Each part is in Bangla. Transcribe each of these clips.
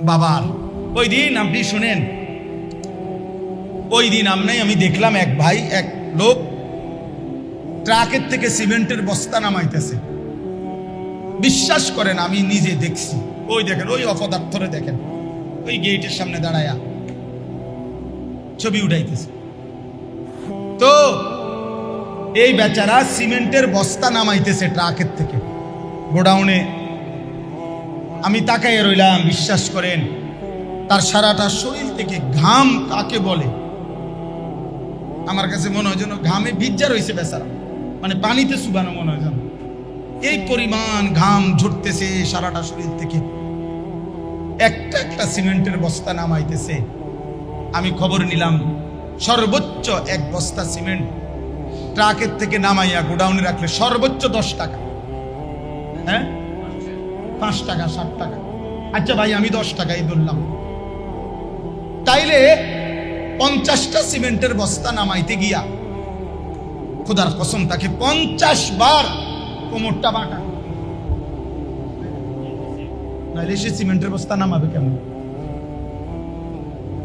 বাবার ওই দিন আপনি শুনেন, ওই দিন আমি দেখলাম এক ভাই, এক লোক ট্রাকের থেকে সিমেন্টের বস্তা নামাইতেছে। বিশ্বাস করেন আমি নিজে দেখছি। ওই দেখেন, ওই অপদার্থরে দেখেন, ওই গেটের সামনে দাঁড়ায়া ছবি উঠাইতেছে। তো এই বেচারা সিমেন্টের বস্তা নামাইতেছে ট্রাকের থেকে গোডাউনে। আমি তাকাইয়া রইলাম। বিশ্বাস করেন তার সারাটা শরীর থেকে ঘাম কাকে বলে আমার কাছে মনে হয় যেন ঘামে ভিজা রয়েছে বেচারা, মানে পানিতে চুবানো মনে হয় যেন। এই পরিমাণ ঘাম ঝরতেছে সারাটা শরীর থেকে, একটা একটা সিমেন্টের বস্তা নামাইতেছে। আমি খবর নিলাম সর্বোচ্চ এক বস্তা সিমেন্ট ট্রাকের থেকে নামাইয়া গোডাউনে রাখলে সর্বোচ্চ 10 টাকা, হ্যাঁ 5 টাকা 7 টাকা। আচ্ছা ভাই আমি 10 টাকাই ধরলাম, তাইলে 50টা সিমেন্টের বস্তা নামাইতে গিয়া খোদার কসম তাকে 50 বার কোমরটা বাঁকা, নাইলে সে সিমেন্টের বস্তা নামাবে কেমন?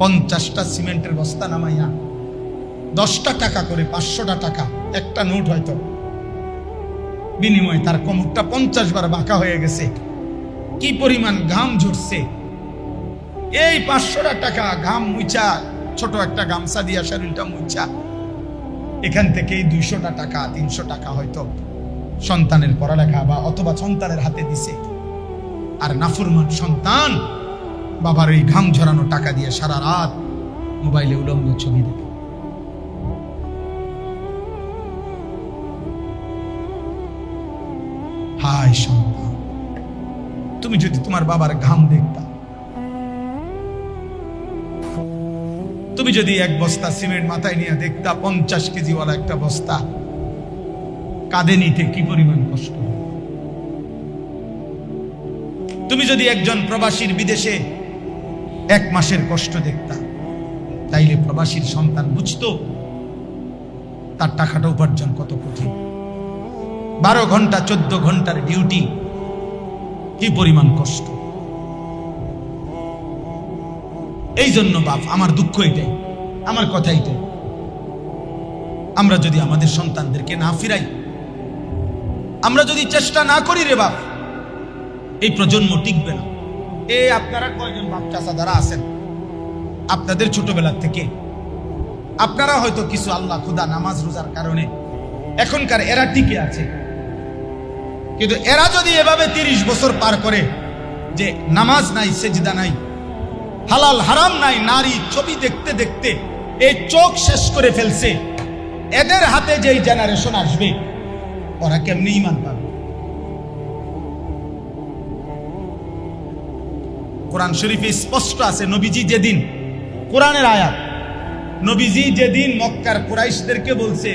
50টা সিমেন্টের বস্তা নামাইয়া 10টা টাকা করে 500টা টাকা একটা নোট হয়তো বিনিময়ে তার কোমরটা 50 বার বাঁকা হয়ে গেছে। কি পরিমাণ ঘাম ঝরছে! এই 500টা টাকা ঘাম মুছা, ছোট একটা গামছা দিয়া শরীরটা মুছা, এখান থেকেই 200টা টাকা 300 টাকা হয়তো সন্তানের পড়ালেখা বা অথবা সন্তানের হাতে দিছে। আর নাফরমান সন্তান বাবার এই ঘাম ঝরানো টাকা দিয়ে সারা রাত মোবাইলে উলঙ্গ ছবি দেখে। হায় সন্তান, তুমি যদি তোমার বাবার ঘাম দেখতা, তুমি যদি এক বস্তা সিমেন্ট মাথায় নিয়ে দেখতা 50 কেজিওয়ালা একটা বস্তা কাঁধে নিতে কি পরিমাণ কষ্ট। তুমি যদি একজন প্রবাসীর বিদেশে 1 মাসের কষ্ট দেখতা, তাইলে প্রবাসীর সন্তান বুঝতো তার টাকাটা উপার্জন কত কঠিন। 12 ঘন্টা 14 ঘন্টার ডিউটি, কি পরিমাণ কষ্ট। এই জন্য বাপ, আমার দুঃখ এটাই, আমার কথা এটাই, আমরা যদি আমাদের সন্তানদেরকে না ফিরাই, আমরা যদি চেষ্টা না করি রে বাপ, এই প্রজন্ম টিকবে না। আপনারা কয়জন বাপ চাচা যারা আছেন, আপনাদের ছোটবেলার থেকে আপনারা হয়তো কিছু আল্লাহ খুদা নামাজ রোজার কারণে এখনকার এরা টিকে আছে, কিন্তু এরা যদি এভাবে 30 বছর পার করে যে নামাজ নাই, সেজদা নাই, হালাল হারাম নাই, নারী ছবি দেখতে দেখতে এই চোখ শেষ করে ফেলছে, এদের হাতে যেই জেনারেশন আসবে ওরা কেমনি ঈমান পাবে? কোরআন শরীফে স্পষ্ট আছে, নবীজি যেদিন, কোরআনের আয়াত, নবীজি যেদিন মক্কার কুরাইশদেরকে বলছে,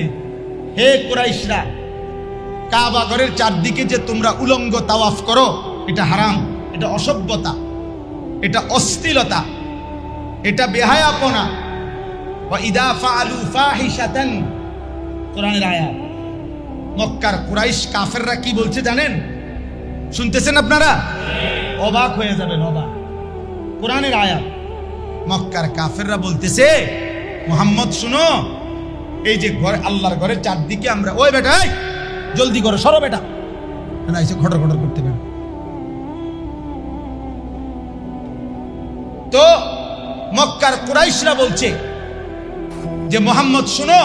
হে কুরাইশরা, কাবা ঘরের চারদিকে যে তোমরা উলঙ্গ তাওয়াফ করো, এটা হারাম, এটা অসভ্যতা, এটা অশ্লীলতা, এটা বেহায়াপনা। ওয়া ইদা ফাআলু ফাহিশাতান, কোরআনের আয়াত। মক্কার কুরাইশ কাফেররা কি বলছে জানেন? শুনতেছেন আপনারা? অবাক হয়ে যাবেন, অবাক। কোরআনের আয়াত। মক্কার কাফেররা বলতেছে, মুহাম্মদ শুনো, এই যে ঘর, আল্লাহর ঘরের চারদিকে আমরা, ওই বেটা জলদি করো, সরো বেটা, না এসে ঘটর ঘটর করতে পারে। তো মক্কার কুরাইশরা বলছে যে মুহাম্মদ শুনো,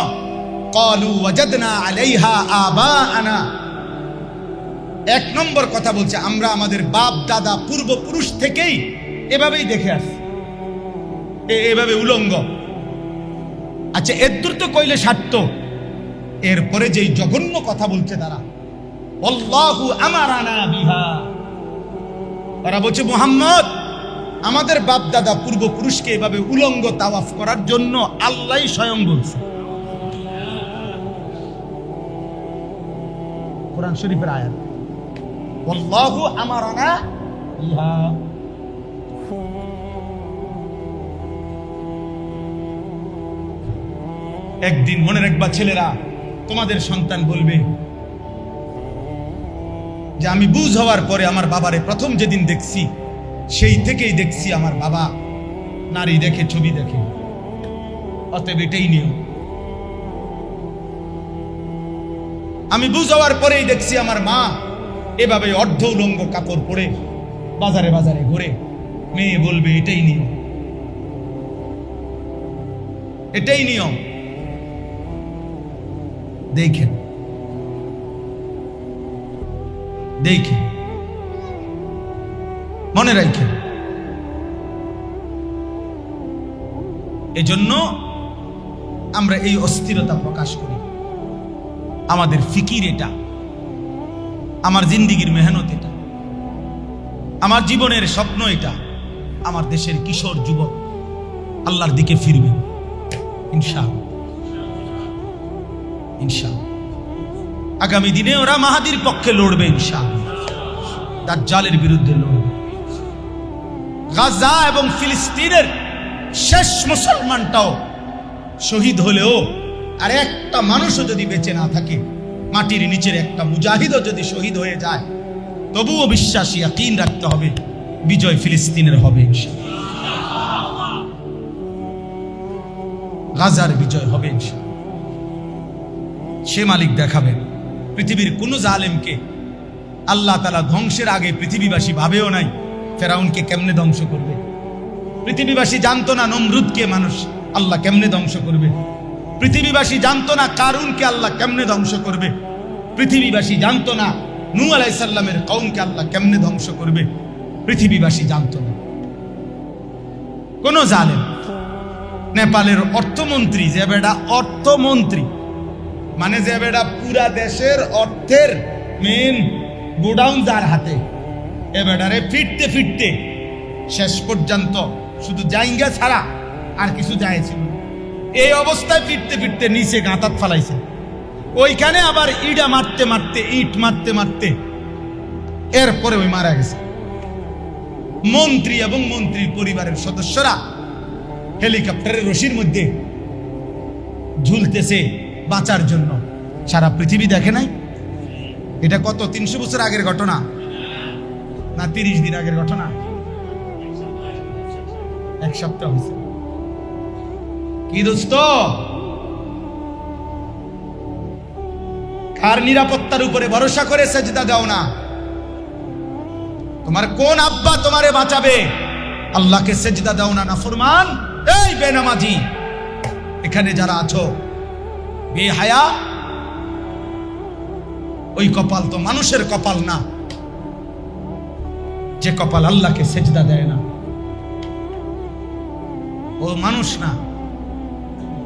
ক্বালু ওয়াজাদনা আলাইহা আবাআনা, 1 নম্বর কথা বলছে, আমরা আমাদের বাপ দাদা পূর্বপুরুষ থেকেই এভাবেই দেখে আসছি, এভাবে উলঙ্গ। আচ্ছা এদূর তো কইলে সারত, এরপরে যেই জঘন্য কথা বলছে তারা, আল্লাহু আমারানা বিহা, তারা বলছে মুহাম্মদ আমাদের বাপ দাদা পূর্বপুরুষকে এভাবে উলঙ্গ তাওয়াফ করার জন্য আল্লাহই স্বয়ং বলছে। কোরআন শরীফের আয়াত, আল্লাহু আমারানা বিহা। একদিন মনে রাখবা ছেলেরা, তোমাদের সন্তান বলবে যে আমি বুঝ হওয়ার পরে আমার বাবারে প্রথম যেদিন দেখছি সেই থেকেই দেখছি আমার বাবা নারী দেখে, ছবি দেখে। অতএব এটাই নিয়ম। আমি বুঝাবার পরেই দেখছি আমার মা এভাবে অর্ধ উলঙ্গ কাপড় পরে বাজারে বাজারে ঘুরে। মেয়ে বলবে এটাই নিয়ম, এটাই নিয়ম। দেখেন দেখেন, মনে রাখেন। এজন্য আমরা এই অস্থিরতা প্রকাশ করি। আমাদের ফিকির এটা, আমার জিন্দিগির মেহনত এটা, আমার জীবনের স্বপ্ন এটা। আমার দেশের কিশোর যুবক আল্লাহর দিকে ফিরবে ইনশাআল্লাহ, ইনশাআল্লাহ। আগামী দিনে ওরা মাহাদির পক্ষে লড়বে ইনশাআল্লাহ, দাজ্জালের বিরুদ্ধে লড়বে। গাজা এবং ফিলিস্তিনের শেষ মুসলমানটাও শহীদ হলেও আর একটা মানুষও যদি বেঁচে না থাকে, মাটির নিচের একটা মুজাহিদও যদি শহীদ হয়ে যায়, তবুও বিশ্বাসী ইয়াকিন রাখতে হবে বিজয় ফিলিস্তিনের হবে ইনশাআল্লাহ, গাজার বিজয় হবে ইনশাআল্লাহ। সে মালিক দেখাবেন। পৃথিবীর কোন জালেমকে আল্লাহ তাআলা ধ্বংসের আগে পৃথিবীবাসী ভাবেও নাই ফেরাউনকে কেমনে ধ্বংস করবে। পৃথিবীবাসী জানতো না নমরুদকে মানুষ আল্লাহ কেমনে ধ্বংস করবে। পৃথিবীবাসী জানতো না কারুনকে আল্লাহ কেমনে ধ্বংস করবে। পৃথিবীবাসী জানতো না নূহ আলাইহিস সালামের কওমকে আল্লাহ কেমনে ধ্বংস করবে। পৃথিবীবাসী জানতো না। কোন জালেম, নেপালের অর্থমন্ত্রী, যে বেটা অর্থমন্ত্রী মানে যে বেটা পুরা দেশের অর্থের মেন গোডাউন যার হাতে, এ বেটারে ফিরতে ফিরতে শেষ পর্যন্ত শুধু জাইঙ্গা ছাড়া আর কিছু যায়ছিল। এই অবস্থায় ফিরতে ফিরতে নিচে গাঁতাত ফালাইছে। ওইখানে আবার ইটা মারতে মারতে, ইট মারতে মারতে এরপরে ওই মারা গেছে। মন্ত্রী এবং মন্ত্রীর পরিবারের সদস্যরা হেলিকপ্টারের রশির মধ্যে ঝুলতেছে বাঁচার জন্য। সারা পৃথিবী দেখে নাই। এটা কত 300 বছর আগের ঘটনা না 30 দিন আগের ঘটনা? এক সপ্তাহ হয়েছে। কি দোস্ত, কার নিরাপত্তার উপরে ভরসা করে সেজদা দাও না? তোমার কোন আব্বা তোমারে বাঁচাবে? আল্লাহকে সেজদা দাও না নাফরমান। এই বেনামাজি, এখানে যারা আছো বেহায়া, ওই কপাল তো মানুষের কপাল না যে কপাল আল্লাহকে সেজদা দেয় না। ও মানুষ না,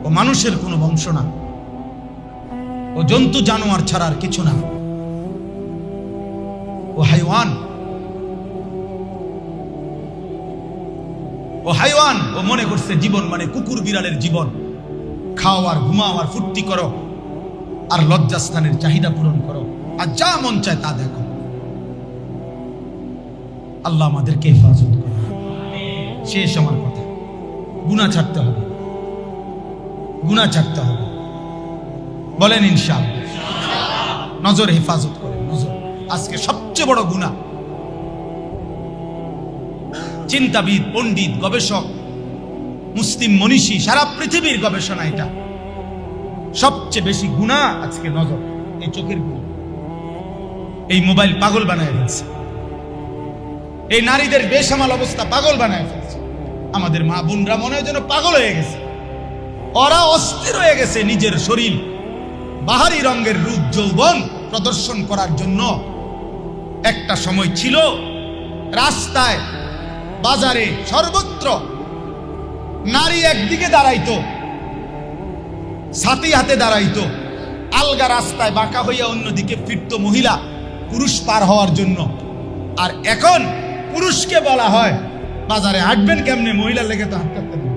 ও মানুষের কোনো বংশ না, ও জন্তু জানোয়ার ছাড়ার কিছু না, ও হাইওয়ান, ও হাইওয়ান। ও মনে করছে জীবন মানে কুকুর বিড়ালের জীবন, খাও আর ঘুমাও আর ফুর্তি করো আর লজ্জাস্থানের চাহিদা পূরণ করো আর যা মন চায় তা দেখো। আল্লাহ আমাদেরকে হেফাজত করে। শেষ আমার কথা, গুনাহ ছাড়তে হবে, গুনাহ ছাড়তে হবে। বলেন ইনশাআল্লাহ। নজর হেফাজত করে, নজর আজকে সবচেয়ে বড় গুনাহ। চিন্তাবিদ, পণ্ডিত, গবেষক, মুসলিম মনীষী, সারা পৃথিবীর গবেষণা এটা। সবচেয়ে বেশি গুনাহ আজকে নজর, এই চোখের গুনাহ। এই মোবাইল পাগল বানায় ফেলছে, এই নারীদের বেসামাল অবস্থা পাগল বানায় ফেলছে। আমাদের মা বোনরা মনে হয় যেন পাগল হয়ে গেছে, ওরা অস্থির হয়ে গেছে নিজের শরীর বাহারি রঙের রূপ যৌবন প্রদর্শন করার জন্য। একটা সময় ছিল রাস্তায় বাজারে সর্বত্র নারী একদিকে দাঁড়াইতো, ছাতি হাতে দাঁড়াইতো, আলগা রাস্তায় বাঁকা হইয়া অন্যদিকে ফিরত মহিলা পুরুষ পার হওয়ার জন্য। আর এখন পুরুষকে বলা হয় বাজারে হাঁটবেন কেমনে, মহিলার লেগে তো হাঁটতে পারতেন।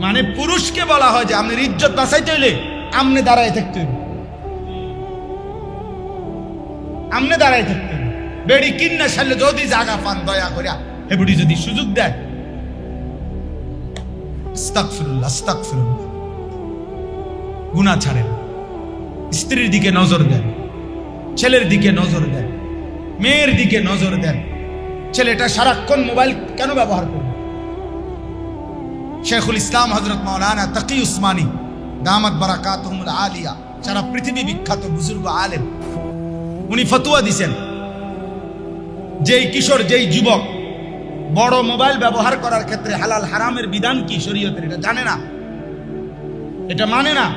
মানে পুরুষকে বলা হয় যে আপনার ইজ্জত বাঁচাইতে হইলে আমনে দাঁড়ায় থাকতে হইবে, আমনে দাঁড়ায় থাকতে হইবে। বেড়ি কিন্না সারলে যদি জায়গা পান দয়া করিয়া এবুড়ি যদি সুযোগ দেয়, আস্তাগফিরুল্লাহ, আস্তাগফিরুল্লাহ। গুনাহ ছাড়েন, স্ত্রীর দিকে নজর দেন, ছেলের দিকে নজর দেন, মেয়ের দিকে নজর দেন, ছেলেটা সারাক্ষণ মোবাইল কেন ব্যবহার করবে? শেখুল ইসলাম হযরত মাওলানা তাকি উসমানী দামাত বারাকাতুহুল আলিয়া, সারা পৃথিবী বিখ্যাত বুজুর্গ আলেম, উনি ফতোয়া দিছেন যেই কিশোর, যেই যুবক বড় মোবাইল ব্যবহার করার ক্ষেত্রে হালাল হারামের বিধান কি শরীয়তের এটা জানে না, এটা মানে না,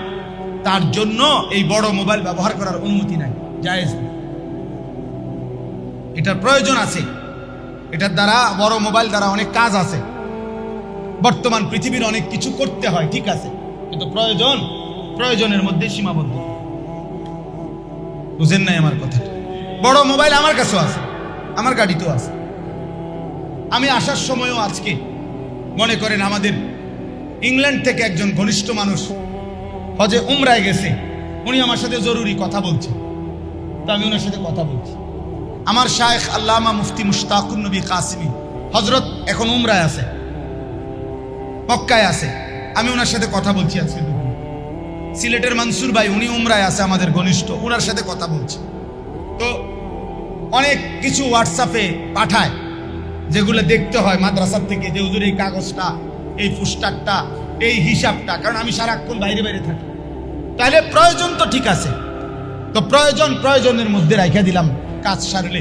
তার জন্য এই বড় মোবাইল ব্যবহার করার অনুমতি নাই, জায়েজ না। এটার প্রয়োজন আছে, এটার দ্বারা বড় মোবাইল দ্বারা অনেক কাজ আছে, বর্তমান পৃথিবীর অনেক কিছু করতে হয়, ঠিক আছে, কিন্তু প্রয়োজনের মধ্যে সীমাবদ্ধ। বুঝেন নাই আমার কথা? বড় মোবাইল আমার কাছেও আছে, আমার গাড়িতেও আছে। আমি আসার সময়ও আজকে মনে করেন আমাদের ইংল্যান্ড থেকে একজন ঘনিষ্ঠ মানুষ হজে উমরায় গেছে, উনি আমার সাথে জরুরি কথা বলছে, তো আমি ওনার সাথে কথা বলছি। আমার শায়েখ আল্লামা মুফতি মুশতাকুন নবী কাসিমি হজরত এখন উমরায় আছে, মক্কায় আছে, আমি ওনার সাথে কথা বলছি আজকে। সিলেটের মনসুর ভাই উনি উমরায় আছে, আমাদের ঘনিষ্ঠ, ওনার সাথে কথা বলছি। তো অনেক কিছু হোয়াটসঅ্যাপে পাঠায় যেগুলো দেখতে হয় মাদ্রাসার থেকে, যে হুজুর এই কাগজটা, এই পুস্তকটা, এই হিসাবটা, কারণ আমি সারাক্ষণ বাইরে বাইরে থাকি। তাহলে প্রয়োজন তো ঠিক আছে, তো প্রয়োজনের মধ্যে রাখা দিলাম কাজ সারলে,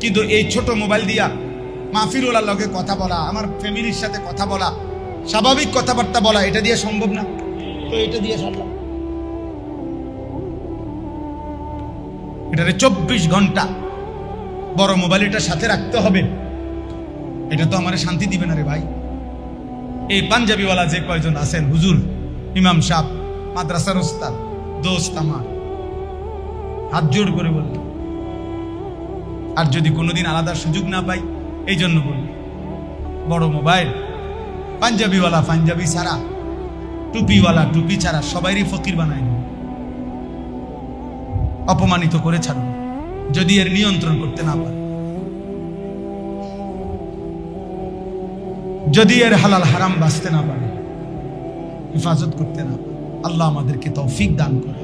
কিন্তু এই ছোট মোবাইল দিয়া মাহফিলওয়ালার লগে কথা বলা, আমার ফ্যামিলির সাথে কথা বলা, স্বাভাবিক কথাবার্তা বলা, এটা দিয়ে সম্ভব না, তো এটা দিয়ে সারলাম। এটারে 24 ঘন্টা বড় মোবাইল এটা সাথে রাখতে হবে, এটা তো আমার শান্তি দিবে না রে ভাই। এই পাঞ্জাবিওয়ালা যে কয়জন আছেন, হুজুর, ইমাম সাহেব, মাদ্রাসার ওস্তাদ, দোস্ত আমার, হাত জোড় করে বলল, আর যদি কোনোদিন আলাদা সুযোগ না পাই, এই জন্য বলল, বড় মোবাইল পাঞ্জাবিওয়ালা পাঞ্জাবি ছাড়া, টুপিওয়ালা টুপি ছাড়া সবাইরই ফকির বানায় দেবে, অপমানিত করে ছাড়ুন যদি এর নিয়ন্ত্রণ করতে না পারে, যদি এর হালাল হারাম বাঁচতে না পারে, হেফাজত করতে না পারে। আল্লাহ আমাদেরকে তৌফিক দান করে।